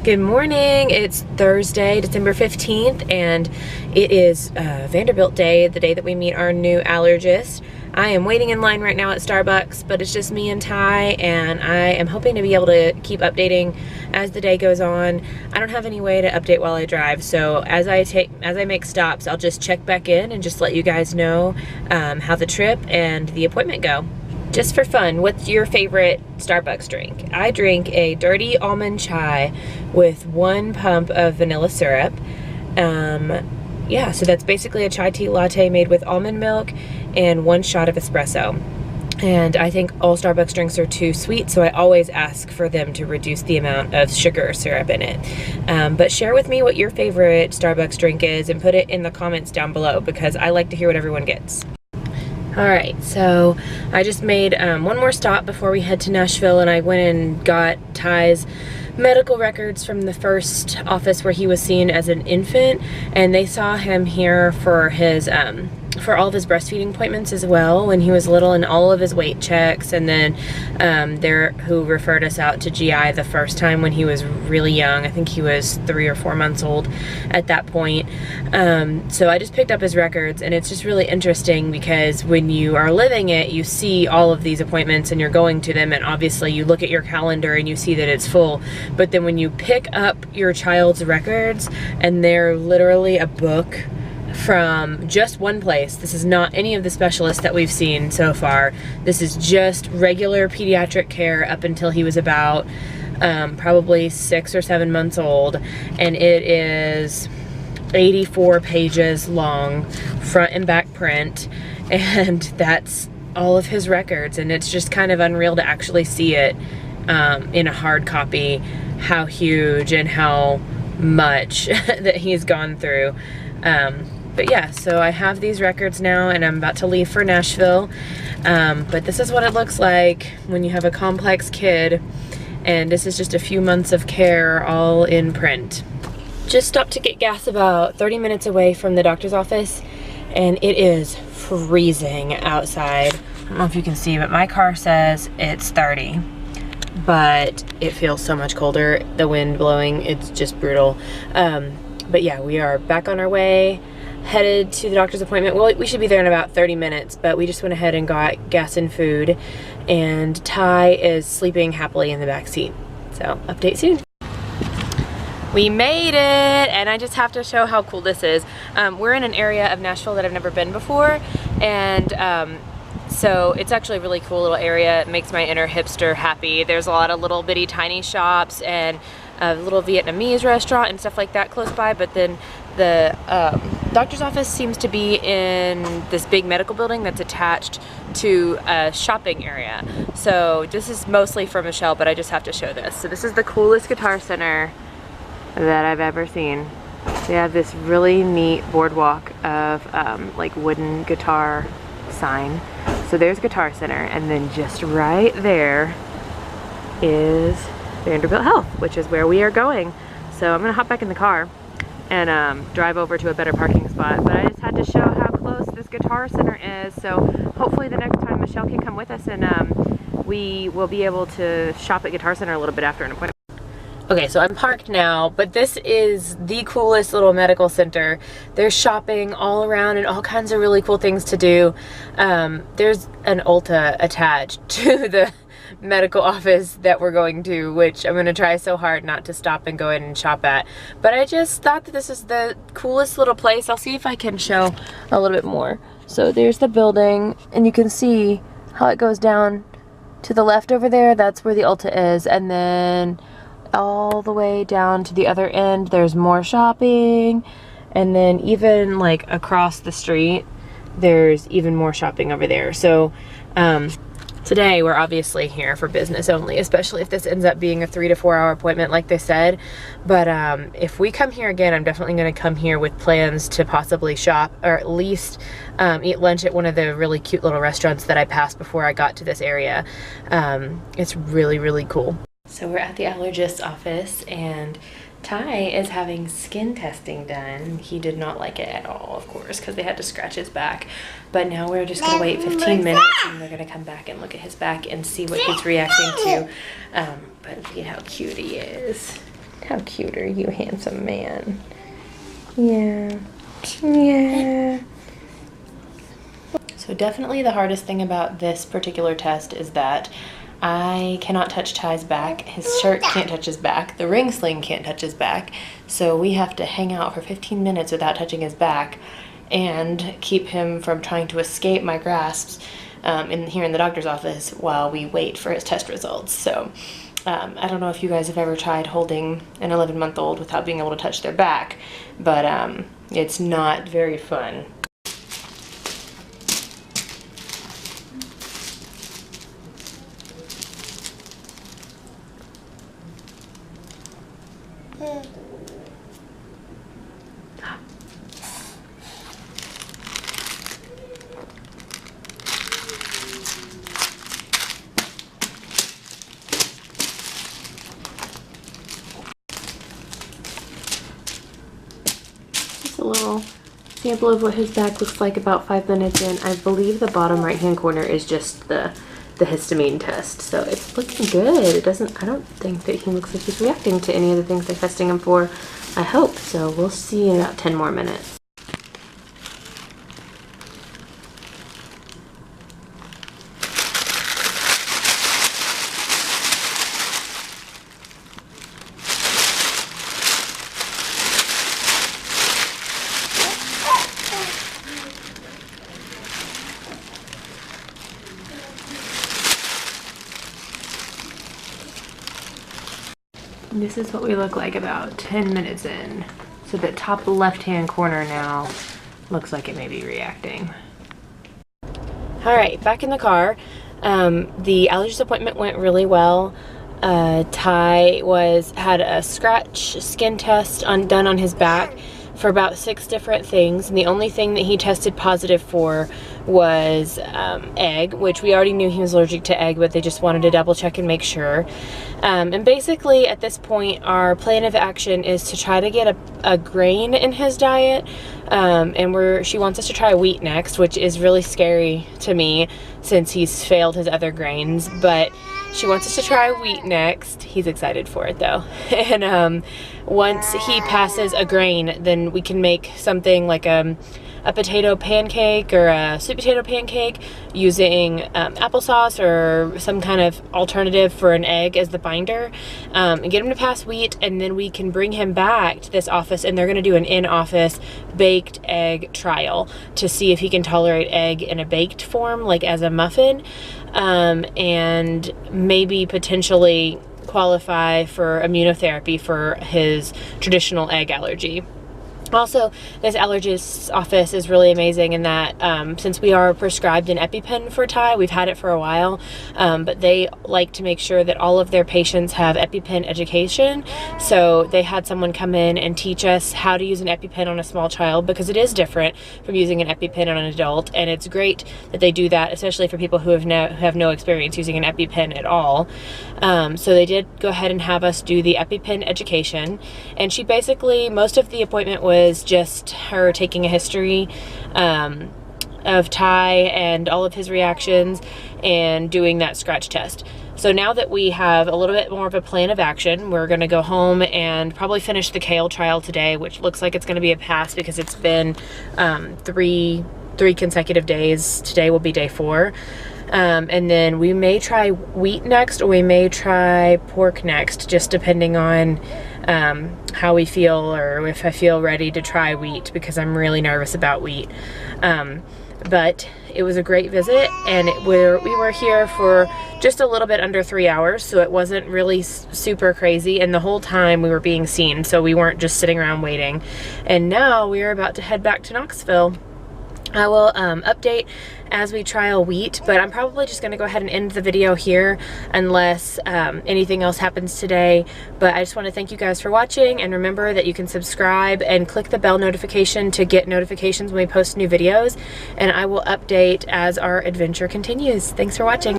Good morning. It's Thursday, December 15th, and it is Vanderbilt Day, the day that we meet our new allergist. I am waiting in line right now at Starbucks, but it's just me and Ty, and I am hoping to be able to keep updating as the day goes on. I don't have any way to update while I drive, so as I make stops, I'll just check back in and just let you guys know how the trip and the appointment go. Just for fun, what's your favorite Starbucks drink? I drink a dirty almond chai with 1 pump of vanilla syrup. Yeah, so that's basically a chai tea latte made with almond milk and 1 shot of espresso. And I think all Starbucks drinks are too sweet, so I always ask for them to reduce the amount of sugar or syrup in it. But share with me what your favorite Starbucks drink is and put it in the comments down below, because I like to hear what everyone gets. Alright, so I just made one more stop before we head to Nashville, and I went and got Ty's medical records from the first office where he was seen as an infant, and they saw him here for his for all of his breastfeeding appointments as well when he was little, and all of his weight checks, and then who referred us out to GI the first time when he was really young. I think he was 3 or 4 months old at that point. So I just picked up his records, and it's just really interesting because when you are living it, you see all of these appointments and you're going to them, and obviously you look at your calendar and you see that it's full. But then when you pick up your child's records and they're literally a book from just one place. This is not any of the specialists that we've seen so far. This is just regular pediatric care up until he was about probably 6 or 7 months old, and it is 84 pages long, front and back print, and that's all of his records. And it's just kind of unreal to actually see it in a hard copy, how huge and how much that he's gone through. But yeah, so I have these records now, and I'm about to leave for Nashville. But this is what it looks like when you have a complex kid, and this is just a few months of care all in print. Just stopped to get gas about 30 minutes away from the doctor's office, and it is freezing outside. I don't know if you can see, but my car says it's 30. But it feels so much colder. The wind blowing, it's just brutal. But yeah, we are back on our way, headed to the doctor's appointment. Well, we should be there in about 30 minutes, but we just went ahead and got gas and food, and Ty is sleeping happily in the back seat. So, update soon. We made it, and I just have to show how cool this is. We're in an area of Nashville that I've never been before, and so it's actually a really cool little area. It makes my inner hipster happy. There's a lot of little bitty tiny shops and a little Vietnamese restaurant and stuff like that close by, but then the doctor's office seems to be in this big medical building that's attached to a shopping area. So this is mostly for Michelle, but I just have to show this. So this is the coolest guitar center that I've ever seen. They have this really neat boardwalk of like wooden guitar sign. So there's Guitar Center, and then just right there is Vanderbilt Health, which is where we are going. So I'm gonna hop back in the car and drive over to a better parking spot. But I just had to show how close this Guitar Center is. So hopefully the next time Michelle can come with us, and we will be able to shop at Guitar Center a little bit after an appointment. Okay, so I'm parked now, but this is the coolest little medical center. There's shopping all around and all kinds of really cool things to do. There's an Ulta attached to the medical office that we're going to, which I'm gonna try so hard not to stop and go in and shop at. But I just thought that this is the coolest little place. I'll see if I can show a little bit more. So there's the building, and you can see how it goes down to the left over there. That's where the Ulta is, and then all the way down to the other end there's more shopping, and then even like across the street there's even more shopping over there. So today we're obviously here for business only, especially if this ends up being a 3 to 4 hour appointment like they said. But if we come here again, I'm definitely going to come here with plans to possibly shop, or at least eat lunch at one of the really cute little restaurants that I passed before I got to this area. It's really, really cool. So we're at the allergist's office, and Ty is having skin testing done. He did not like it at all, of course, because they had to scratch his back. But now we're just going to wait 15 minutes, and we're going to come back and look at his back and see what he's reacting to. But look at how cute he is. How cute are you, handsome man? Yeah. Yeah. So definitely the hardest thing about this particular test is that I cannot touch Ty's back. His shirt can't touch his back. The ring sling can't touch his back. So we have to hang out for 15 minutes without touching his back and keep him from trying to escape my grasps here in the doctor's office while we wait for his test results. So I don't know if you guys have ever tried holding an 11-month-old without being able to touch their back, but it's not very fun. A little sample of what his back looks like about 5 minutes in. I believe the bottom right hand corner is just the histamine test, so it's looking good. I don't think that he looks like he's reacting to any of the things they're testing him for. I hope so. We'll see in about 10 more minutes. This is what we look like about 10 minutes in. So the top left-hand corner now looks like it may be reacting. All right, back in the car. The allergist appointment went really well. Ty had a scratch skin test done on his back for about 6 different things, and the only thing that he tested positive for was egg, which we already knew he was allergic to egg, but they just wanted to double check and make sure. And basically at this point our plan of action is to try to get a grain in his diet, and she wants us to try wheat next, which is really scary to me since he's failed his other grains, but she wants us to try wheat next. He's excited for it though. And once he passes a grain, then we can make something like a potato pancake or a sweet potato pancake using applesauce or some kind of alternative for an egg as the binder, and get him to pass wheat, and then we can bring him back to this office and they're going to do an in-office baked egg trial to see if he can tolerate egg in a baked form, like as a muffin, and maybe potentially qualify for immunotherapy for his traditional egg allergy. Also, this allergist's office is really amazing in that since we are prescribed an EpiPen for Ty, we've had it for a while, but they like to make sure that all of their patients have EpiPen education. So they had someone come in and teach us how to use an EpiPen on a small child, because it is different from using an EpiPen on an adult, and it's great that they do that, especially for people who have no experience using an EpiPen at all. So they did go ahead and have us do the EpiPen education, and she basically, most of the appointment was just her taking a history of Ty and all of his reactions and doing that scratch test. So now that we have a little bit more of a plan of action, we're going to go home and probably finish the kale trial today, which looks like it's going to be a pass because it's been three consecutive days. Today will be day 4. And then we may try wheat next, or we may try pork next, just depending on how we feel, or if I feel ready to try wheat, because I'm really nervous about wheat. But it was a great visit, and we were here for just a little bit under 3 hours, so it wasn't really super crazy, and the whole time we were being seen, so we weren't just sitting around waiting. And now we are about to head back to Knoxville. I will update as we trial wheat, but I'm probably just going to go ahead and end the video here unless anything else happens today. But I just want to thank you guys for watching, and remember that you can subscribe and click the bell notification to get notifications when we post new videos, and I will update as our adventure continues. Thanks for watching.